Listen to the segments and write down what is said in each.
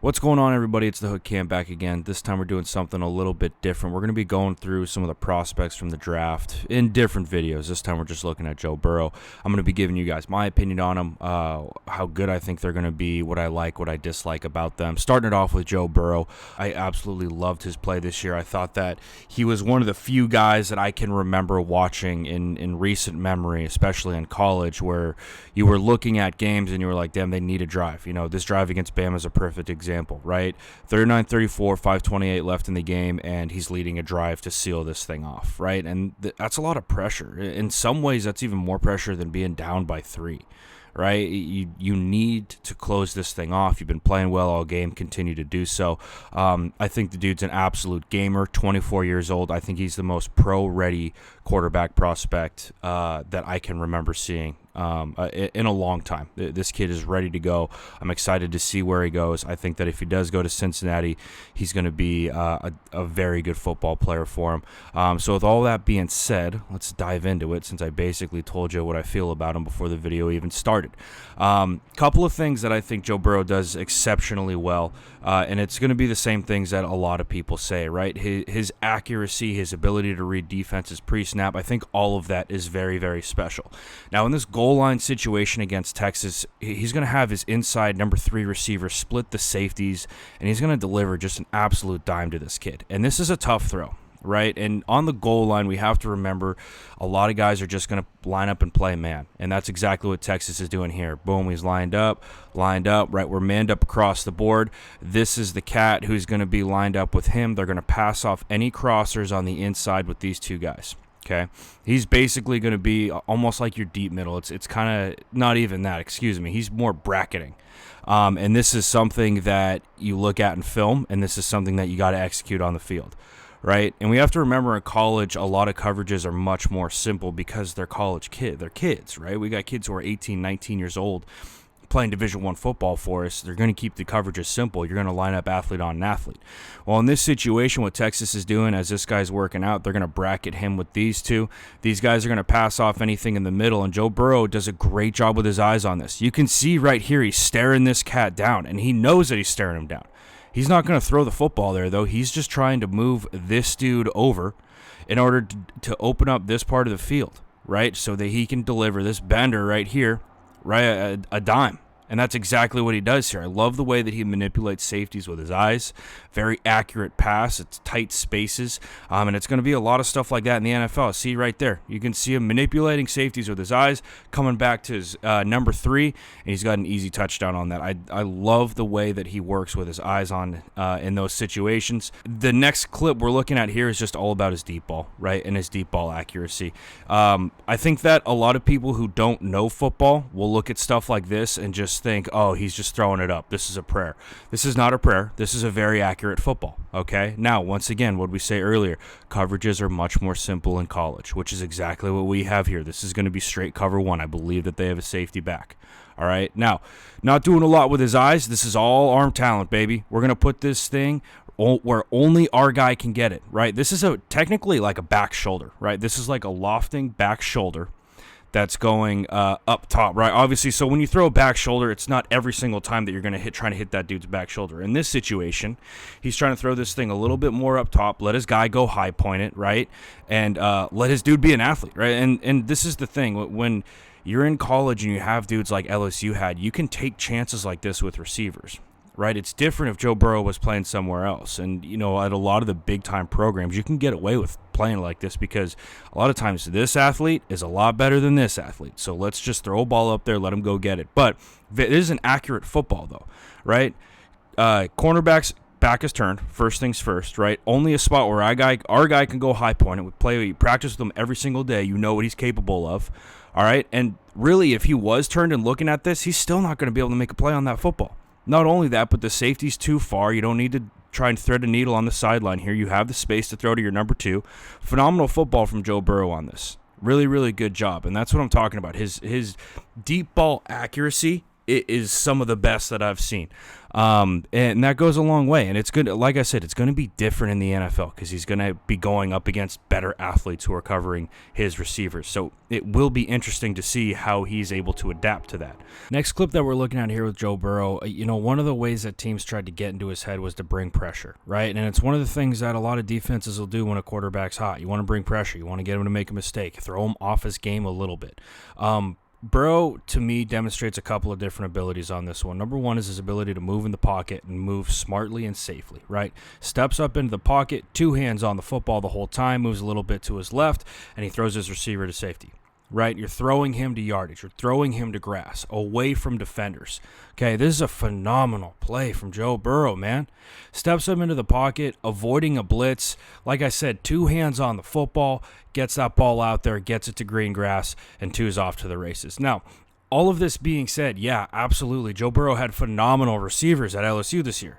What's going on, everybody? It's the Hook Cam back again. This time we're doing something a little bit different. We're going to be going through some of the prospects from the draft in different videos. This time we're just looking at Joe Burrow. I'm going to be giving you guys my opinion on him, how good I think they're going to be, what I like, what I dislike about them. Starting it off with Joe Burrow, I absolutely loved his play this year. I thought that he was one of the few guys that I can remember watching in recent memory, especially in college, where you were looking at games and you were like, damn, they need a drive. You know, this drive against Bama is a perfect example. Right? 39-34, 5:28 left in the game, and he's leading a drive to seal this thing off, right? And that's a lot of pressure. In some ways, that's even more pressure than being down by 3, right? You need to close this thing off. You've been playing well all game, continue to do so. I think the dude's an absolute gamer, 24 years old. I think he's the most pro-ready quarterback prospect that I can remember seeing in a long time. This kid is ready to go. I'm excited to see where he goes. I think that if he does go to Cincinnati, he's going to be a very good football player for him. So with all that being said, let's dive into it, since I basically told you what I feel about him before the video even started. Couple of things that I think Joe Burrow does exceptionally well, and it's going to be the same things that a lot of people say, right? His accuracy, his ability to read defenses pre-snap, I think all of that is very, very special. Now, in this goal line situation against Texas, he's going to have his inside number 3 receiver split the safeties, and he's going to deliver just an absolute dime to this kid. And this is a tough throw, right? And on the goal line, we have to remember a lot of guys are just going to line up and play man, and that's exactly what Texas is doing here. Boom, he's lined up, right? We're manned up across the board. This is the cat who's going to be lined up with him. They're going to pass off any crossers on the inside with these two guys. Okay, he's basically going to be almost like your deep middle. It's kind of not even that. Excuse me. He's more bracketing, and this is something that you look at in film, and this is something that you got to execute on the field, right? And we have to remember in college, a lot of coverages are much more simple because they're they're kids, right? We got kids who are 18, 19 years old playing Division I football for us. They're going to keep the coverages simple. You're going to line up athlete on an athlete. Well, in this situation, what Texas is doing as this guy's working out, they're going to bracket him with these two. These guys are going to pass off anything in the middle, and Joe Burrow does a great job with his eyes on this. You can see right here he's staring this cat down, and he knows that he's staring him down. He's not going to throw the football there, though. He's just trying to move this dude over in order to open up this part of the field, right, so that he can deliver this bender right here, right, a dime. And that's exactly what he does here. I love the way that he manipulates safeties with his eyes. Very accurate pass. It's tight spaces. And it's going to be a lot of stuff like that in the NFL. See right there. You can see him manipulating safeties with his eyes, coming back to his number 3, and he's got an easy touchdown on that. I love the way that he works with his eyes on in those situations. The next clip we're looking at here is just all about his deep ball, right, and his deep ball accuracy. I think that a lot of people who don't know football will look at stuff like this and just think, oh, he's just throwing it up. This is a prayer. This is not a prayer. This is a very accurate football, okay? Now, once again, what we say earlier, coverages are much more simple in college, which is exactly what we have here. This is going to be straight cover 1. I believe that they have a safety back, all right? Now, not doing a lot with his eyes. This is all arm talent, baby. We're going to put this thing where only our guy can get it, right? This is technically like a back shoulder, right? This is like a lofting back shoulder that's going up top, right? Obviously, so when you throw a back shoulder, it's not every single time that you're going to trying to hit that dude's back shoulder. In this situation, he's trying to throw this thing a little bit more up top, let his guy go high point it, right? And let his dude be an athlete, right? And this is the thing. When you're in college and you have dudes like LSU had, you can take chances like this with receivers, right? It's different if Joe Burrow was playing somewhere else. And, you know, at a lot of the big-time programs, you can get away with playing like this because a lot of times this athlete is a lot better than this athlete. So let's just throw a ball up there, let him go get it. But it is an accurate football, though, right? Cornerback's back is turned, first things first, right? Only a spot where our guy can go high point it. We practice with him every single day. You know what he's capable of, all right? And really, if he was turned and looking at this, he's still not going to be able to make a play on that football. Not only that, but the safety's too far. You don't need to try and thread a needle on the sideline here. You have the space to throw to your number 2. Phenomenal football from Joe Burrow on this. Really, really good job. And that's what I'm talking about. His deep ball accuracy is some of the best that I've seen. And that goes a long way. And it's good. Like I said, it's going to be different in the NFL because he's going to be going up against better athletes who are covering his receivers. So it will be interesting to see how he's able to adapt to that. Next clip that we're looking at here with Joe Burrow, one of the ways that teams tried to get into his head was to bring pressure, right? And it's one of the things that a lot of defenses will do when a quarterback's hot. You want to bring pressure. You want to get him to make a mistake. Throw him off his game a little bit. Burrow, to me, demonstrates a couple of different abilities on this one. Number one is his ability to move in the pocket and move smartly and safely, right? Steps up into the pocket, two hands on the football the whole time, moves a little bit to his left, and he throws his receiver to safety, right? You're throwing him to yardage. You're throwing him to grass, away from defenders. Okay, this is a phenomenal play from Joe Burrow, man. Steps up into the pocket, avoiding a blitz. Like I said, two hands on the football, gets that ball out there, gets it to green grass, and two is off to the races. Now, all of this being said, yeah, absolutely. Joe Burrow had phenomenal receivers at LSU this year.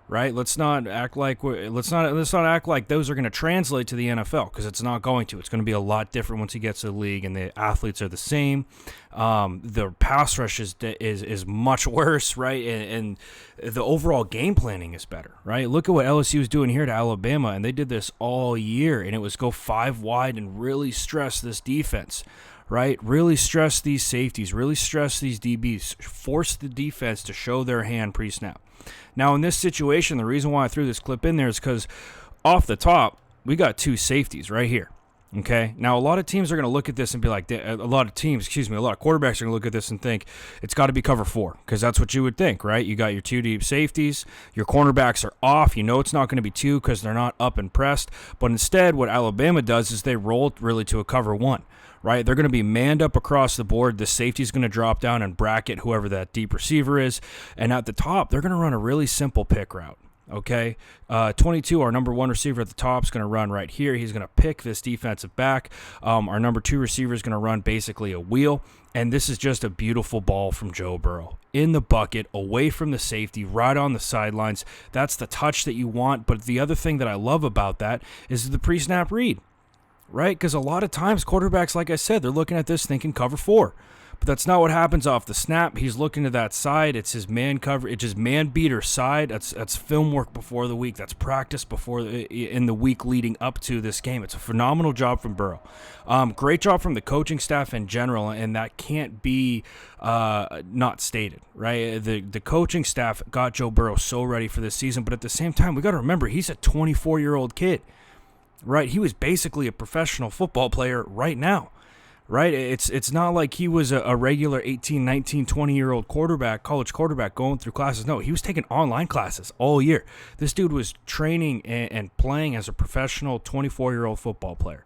Right? Let's not act like those are going to translate to the NFL, because it's not going to. It's going to be a lot different once he gets to the league, and the athletes are the same. The pass rush is much worse, right? And the overall game planning is better, right? Look at what LSU was doing here to Alabama, and they did this all year, and it was go 5 wide and really stress this defense. Right? Really stress these safeties, really stress these DBs, force the defense to show their hand pre-snap. Now, in this situation, the reason why I threw this clip in there is because off the top, we got two safeties right here. Okay? Now, a lot of teams are going to look at this and be like, a lot of quarterbacks are going to look at this and think it's got to be cover 4, because that's what you would think, right? You got your two deep safeties, your cornerbacks are off. You know it's not going to be 2 because they're not up and pressed. But instead, what Alabama does is they roll really to a cover 1. Right, they're going to be manned up across the board. The safety's going to drop down and bracket whoever that deep receiver is. And at the top, they're going to run a really simple pick route. Okay, 22, our number 1 receiver at the top, is going to run right here. He's going to pick this defensive back. Our number 2 receiver is going to run basically a wheel. And this is just a beautiful ball from Joe Burrow. In the bucket, away from the safety, right on the sidelines. That's the touch that you want. But the other thing that I love about that is the pre-snap read. Right? Because a lot of times quarterbacks, like I said, they're looking at this thinking cover 4. But that's not what happens off the snap. He's looking to that side. It's his man cover. It's his man beater side. That's film work before the week. That's practice in the week leading up to this game. It's a phenomenal job from Burrow. Great job from the coaching staff in general, and that can't be not stated, right? The coaching staff got Joe Burrow so ready for this season, but at the same time, we got to remember he's a 24-year-old kid. Right, he was basically a professional football player right now, right? It's not like he was a regular 18, 19, 20-year-old college quarterback going through classes. No, he was taking online classes all year. This dude was training and playing as a professional 24-year-old football player.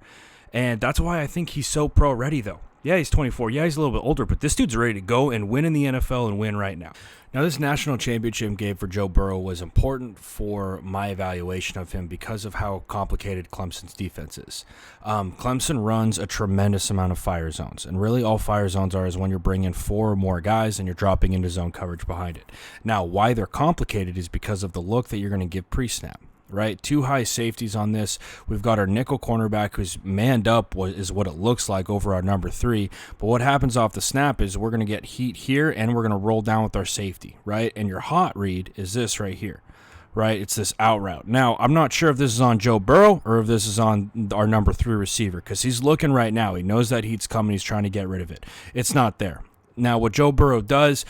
And that's why I think he's so pro-ready, though. Yeah, he's 24. Yeah, he's a little bit older, but this dude's ready to go and win in the NFL and win right now. Now, this national championship game for Joe Burrow was important for my evaluation of him because of how complicated Clemson's defense is. Clemson runs a tremendous amount of fire zones, and really all fire zones are is when you're bringing 4 or more guys and you're dropping into zone coverage behind it. Now, why they're complicated is because of the look that you're going to give pre-snap. Right, 2 high safeties on this. We've got our nickel cornerback who's manned up, is what it looks like over our number 3. But what happens off the snap is we're going to get heat here, and we're going to roll down with our safety, right? And your hot read is this right here, right? It's this out route. Now, I'm not sure if this is on Joe Burrow or if this is on our number 3 receiver, because he's looking right now. He knows that heat's coming. He's trying to get rid of it. It's not there. Now, what Joe Burrow does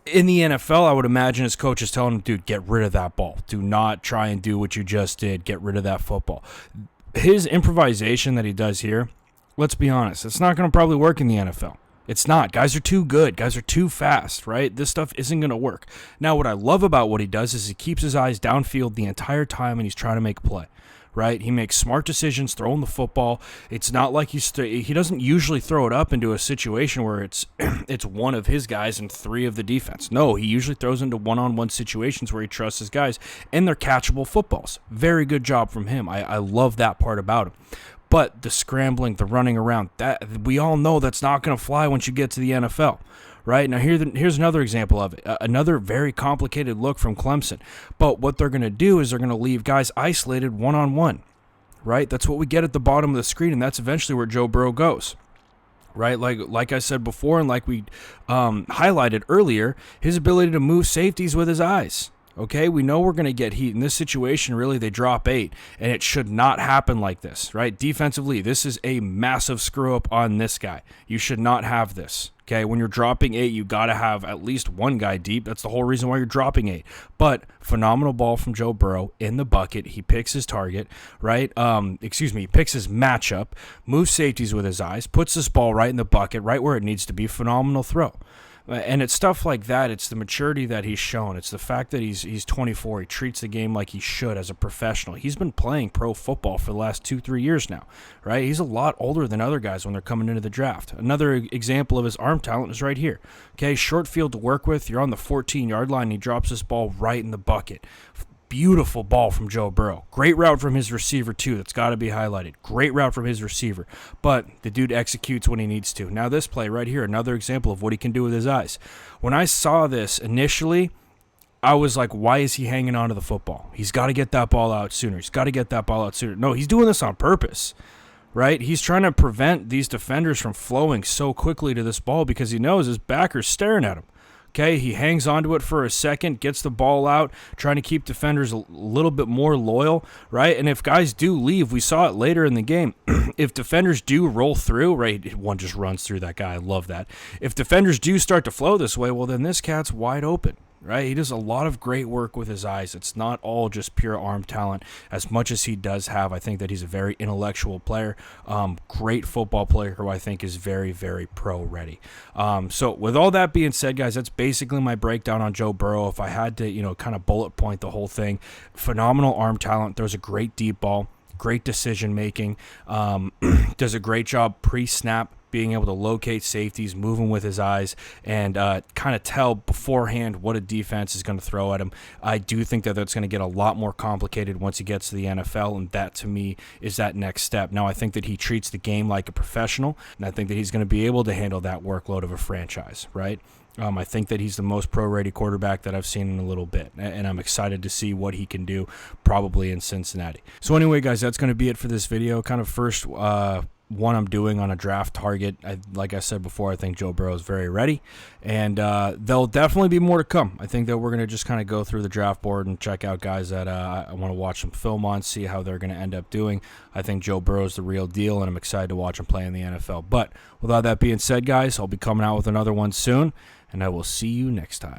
in the NFL, I would imagine his coach is telling him, dude, get rid of that ball. Do not try and do what you just did. Get rid of that football. His improvisation that he does here, let's be honest, it's not going to probably work in the NFL. It's not. Guys are too good. Guys are too fast, right? This stuff isn't going to work. Now, what I love about what he does is he keeps his eyes downfield the entire time, and he's trying to make a play. Right? He makes smart decisions throwing the football. It's not like he doesn't usually throw it up into a situation where it's one of his guys and 3 of the defense. No, he usually throws into one-on-one situations where he trusts his guys, and they're catchable footballs. Very good job from him. I love that part about him. But the scrambling, the running around, that we all know that's not going to fly once you get to the NFL. Right? Now, here's another example of it. Another very complicated look from Clemson. But what they're going to do is they're going to leave guys isolated one-on-one. Right? That's what we get at the bottom of the screen, and that's eventually where Joe Burrow goes. right? Like I said before, and like we highlighted earlier, his ability to move safeties with his eyes. Okay, we know we're going to get heat. In this situation, really, they drop 8, and it should not happen like this, right? Defensively, this is a massive screw-up on this guy. You should not have this, okay? When you're dropping 8, you got to have at least one guy deep. That's the whole reason why you're dropping 8. But phenomenal ball from Joe Burrow in the bucket. He picks his target, right? He picks his matchup, moves safeties with his eyes, puts this ball right in the bucket, right where it needs to be. Phenomenal throw. And it's stuff like that. It's the maturity that he's shown. It's the fact that he's 24. He treats the game like he should as a professional. He's been playing pro football for the last 2-3 years now, right? He's a lot older than other guys when they're coming into the draft. Another example of his arm talent is right here. Okay, short field to work with. You're on the 14-yard line. And he drops this ball right in the bucket. Beautiful ball from Joe Burrow. Great route from his receiver, too. That's got to be highlighted. Great route from his receiver. But the dude executes when he needs to. Now this play right here, another example of what he can do with his eyes. When I saw this initially, I was like, why is he hanging on to the football? He's got to get that ball out sooner. He's got to get that ball out sooner. No, he's doing this on purpose, right? He's trying to prevent these defenders from flowing so quickly to this ball because he knows his backer's staring at him. Okay, he hangs onto it for a second, gets the ball out, trying to keep defenders a little bit more loyal, right? And if guys do leave, we saw it later in the game, if defenders do roll through, right, one just runs through that guy, I love that. If defenders do start to flow this way, well, then this cat's wide open, right? He does a lot of great work with his eyes. It's not all just pure arm talent. As much as he does have, I think that he's a very intellectual player, great football player who I think is very, very pro-ready. So with all that being said, guys, that's basically my breakdown on Joe Burrow. If I had to, kind of bullet point the whole thing, phenomenal arm talent. There's a great deep ball, great decision making, does a great job pre-snap, being able to locate safeties, moving with his eyes, and kind of tell beforehand what a defense is going to throw at him. I do think that that's going to get a lot more complicated once he gets to the NFL, and that, to me, is that next step. Now, I think that he treats the game like a professional, and I think that he's going to be able to handle that workload of a franchise, right? I think that he's the most pro-ready quarterback that I've seen in a little bit, and I'm excited to see what he can do probably in Cincinnati. So anyway, guys, that's going to be it for this video. Kind of first one I'm doing on a draft target. Like I said before, I think Joe Burrow is very ready, and there'll definitely be more to come. I think that we're going to just kind of go through the draft board and check out guys that I want to watch some film on, see how they're going to end up doing. I think Joe Burrow is the real deal, and I'm excited to watch him play in the NFL. But with all that being said, guys, I'll be coming out with another one soon, and I will see you next time.